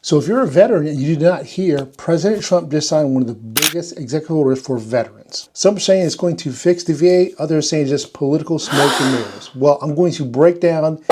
So if you're a veteran and you did not hear, President Trump just signed one of the biggest executive orders for veterans. Some are saying it's going to fix the VA, others saying just political smoke and mirrors. Well, I'm going to break down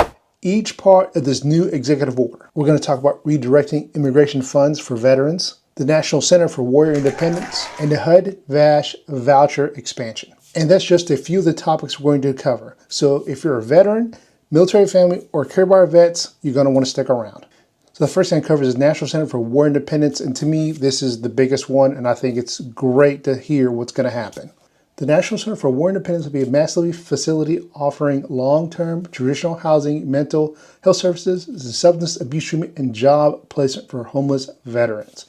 each part of this new executive order. We're going to talk about redirecting immigration funds for veterans, the National Center for Warrior Independence, and the HUD-VASH voucher expansion. And that's just a few of the topics we're going to cover. So if you're a veteran, military family, or care about our vets, you're going to want to stick around. So the first thing it covers is National Center for War Independence, and to me, this is the biggest one, and I think it's great to hear what's going to happen. The National Center for War Independence will be a massive facility offering long-term traditional housing, mental health services, substance abuse treatment, and job placement for homeless veterans.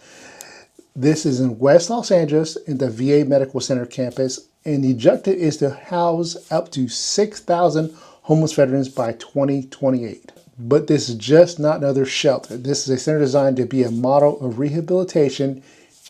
This is in West Los Angeles in the VA Medical Center campus, and the objective is to house up to 6,000 homeless veterans by 2028. But this is just not another shelter. This is a center designed to be a model of rehabilitation,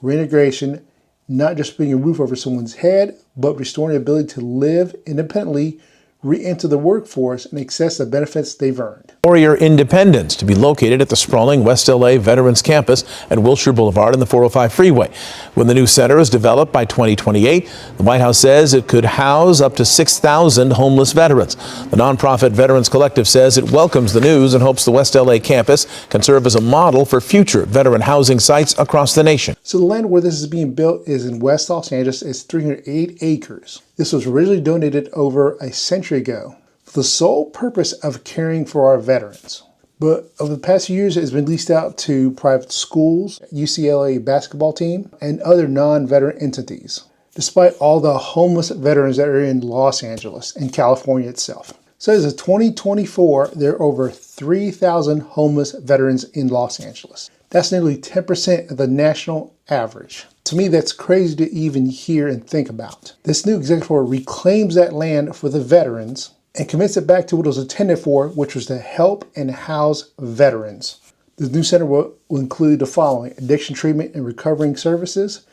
reintegration, not just putting a roof over someone's head, but restoring the ability to live independently, re-enter the workforce, and access the benefits they've earned. Warrior Independence to be located at the sprawling West LA Veterans Campus at Wilshire Boulevard and the 405 freeway. When the new center is developed by 2028, the White House says it could house up to 6,000 homeless veterans. The nonprofit Veterans Collective says it welcomes the news and hopes the West LA campus can serve as a model for future veteran housing sites across the nation. So the land where this is being built is in West Los Angeles. It's 308 acres. This was originally donated over a century ago for the sole purpose of caring for our veterans. But over the past few years, it's been leased out to private schools, UCLA basketball team, and other non-veteran entities, despite all the homeless veterans that are in Los Angeles and California itself. So as of 2024, there are over 3,000 homeless veterans in Los Angeles. That's nearly 10% of the national average. To me, that's crazy to even hear and think about. This new executive order reclaims that land for the veterans and commits it back to what it was intended for, which was to help and house veterans. The new center will include the following: addiction treatment and recovering services,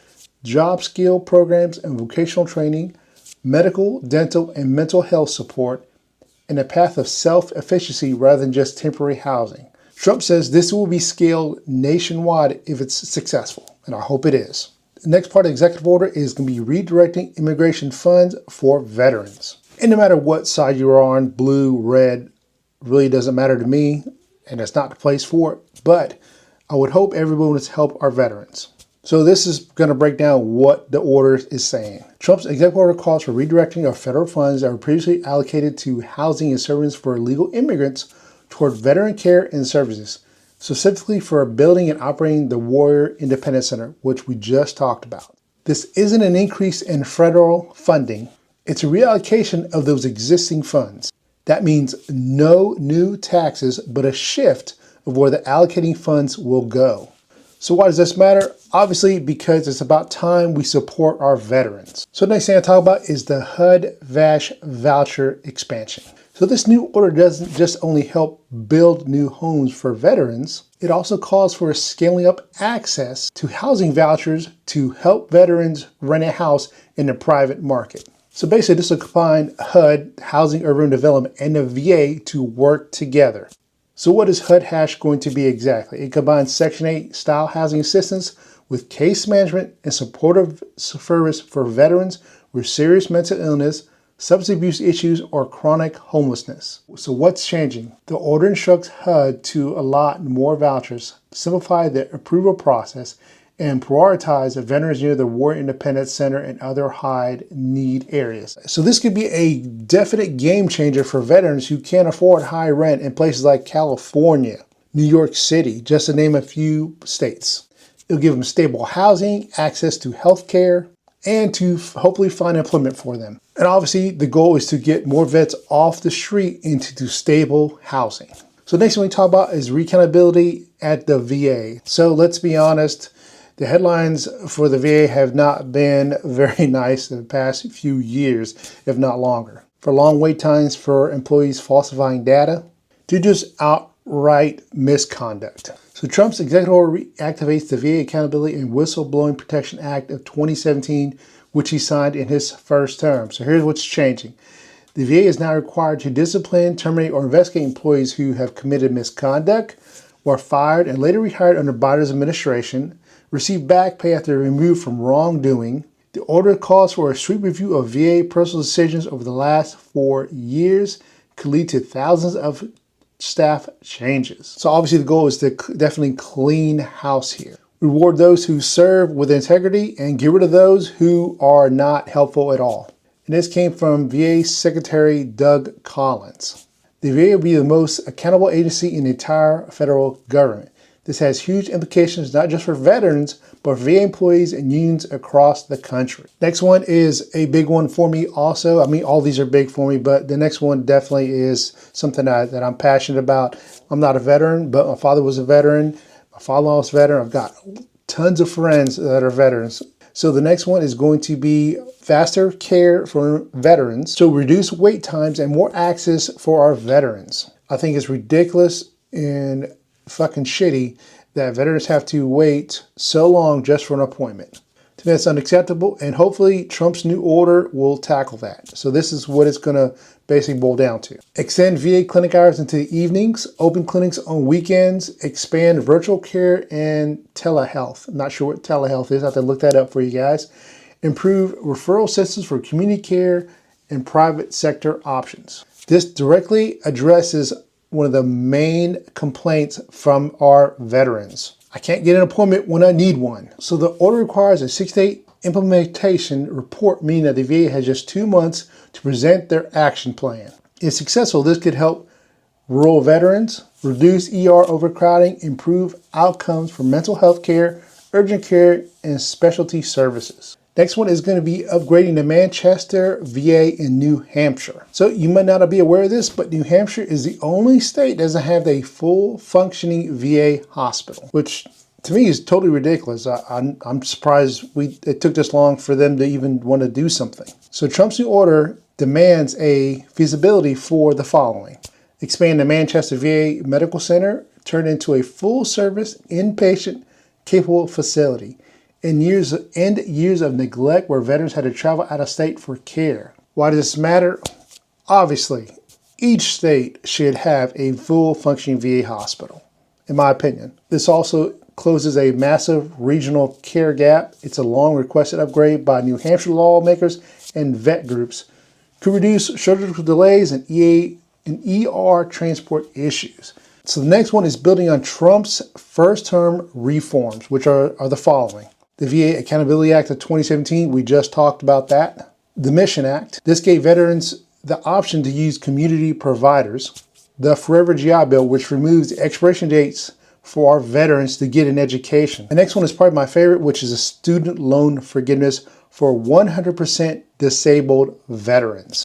job skill programs and vocational training, medical, dental, and mental health support, and a path of self-efficacy rather than just temporary housing. Trump says this will be scaled nationwide if it's successful, and I hope it is. The next part of the executive order is going to be redirecting immigration funds for veterans. And no matter what side you're on, blue, red, really doesn't matter to me, and it's not the place for it, but I would hope everyone would help our veterans. So this is going to break down what the order is saying. Trump's executive order calls for redirecting of federal funds that were previously allocated to housing and services for illegal immigrants toward veteran care and services, specifically for building and operating the Warrior Independence Center, which we just talked about. This isn't an increase in federal funding. It's a reallocation of those existing funds. That means no new taxes, but a shift of where the allocating funds will go. So why does this matter? Obviously, because it's about time we support our veterans. So the next thing I talk about is the HUD-VASH voucher expansion. So this new order doesn't just only help build new homes for veterans, it also calls for scaling up access to housing vouchers to help veterans rent a house in the private market. So basically this will combine HUD, Housing Urban Development, and the VA to work together. So what is HUD-VASH going to be exactly? It combines Section 8 style housing assistance with case management and supportive service for veterans with serious mental illness, substance abuse issues, or chronic homelessness. So what's changing? The order instructs HUD to allot more vouchers, simplify the approval process, and prioritize veterans near the War Independence Center and other high-need areas. So this could be a definite game changer for veterans who can't afford high rent in places like California, New York City, just to name a few states. It'll give them stable housing, access to health care, and to hopefully find employment for them. And obviously, the goal is to get more vets off the street into stable housing. So next thing we talk about is recountability at the VA. So let's be honest, the headlines for the VA have not been very nice in the past few years, if not longer. For long wait times for employees falsifying data, to just outright misconduct. So Trump's executive order reactivates the VA Accountability and Whistleblowing Protection Act of 2017, which he signed in his first term. So here's what's changing. The VA is now required to discipline, terminate, or investigate employees who have committed misconduct, were fired and later rehired under Biden's administration, received back pay after removed from wrongdoing. The order calls for a sweep review of VA personal decisions over the last 4 years, could lead to thousands of staff changes. So obviously the goal is to definitely clean house here. Reward those who serve with integrity and get rid of those who are not helpful at all. And this came from VA Secretary Doug Collins. The VA will be the most accountable agency in the entire federal government. This has huge implications not just for veterans, but for VA employees and unions across the country. Next one is a big one for me also. I mean, all these are big for me, but the next one definitely is something that I'm passionate about. I'm not a veteran, but my father was a veteran. My father-in-law was a veteran. I've got tons of friends that are veterans. So the next one is going to be faster care for veterans. So reduce wait times and more access for our veterans. I think it's ridiculous and fucking shitty that veterans have to wait so long just for an appointment. To me, that's unacceptable, and hopefully Trump's new order will tackle that. So this is what it's going to basically boil down to. Extend VA clinic hours into the evenings, open clinics on weekends, expand virtual care and telehealth. I'm not sure what telehealth is. I have to look that up for you guys. Improve referral systems for community care and private sector options. This directly addresses one of the main complaints from our veterans. I can't get an appointment when I need one. So the order requires a 6-day implementation report, meaning that the VA has just 2 months to present their action plan. If successful, this could help rural veterans, reduce ER overcrowding, improve outcomes for mental health care, urgent care, and specialty services. Next one is going to be upgrading the Manchester VA in New Hampshire. So you might not be aware of this, but New Hampshire is the only state that doesn't have a full functioning VA hospital, which to me is totally ridiculous. I'm surprised it took this long for them to even want to do something. So Trump's new order demands a feasibility for the following. Expand the Manchester VA Medical Center, turn it into a full service, inpatient, capable facility. End years of neglect where veterans had to travel out of state for care. Why does this matter? Obviously, each state should have a full functioning VA hospital, in my opinion. This also closes a massive regional care gap. It's a long requested upgrade by New Hampshire lawmakers and vet groups. Could reduce surgical delays and ER transport issues. So the next one is building on Trump's first term reforms, which are the following. The VA Accountability Act of 2017, we just talked about that. The Mission Act, this gave veterans the option to use community providers. The Forever GI Bill, which removes the expiration dates for our veterans to get an education. The next one is probably my favorite, which is a student loan forgiveness for 100% disabled veterans.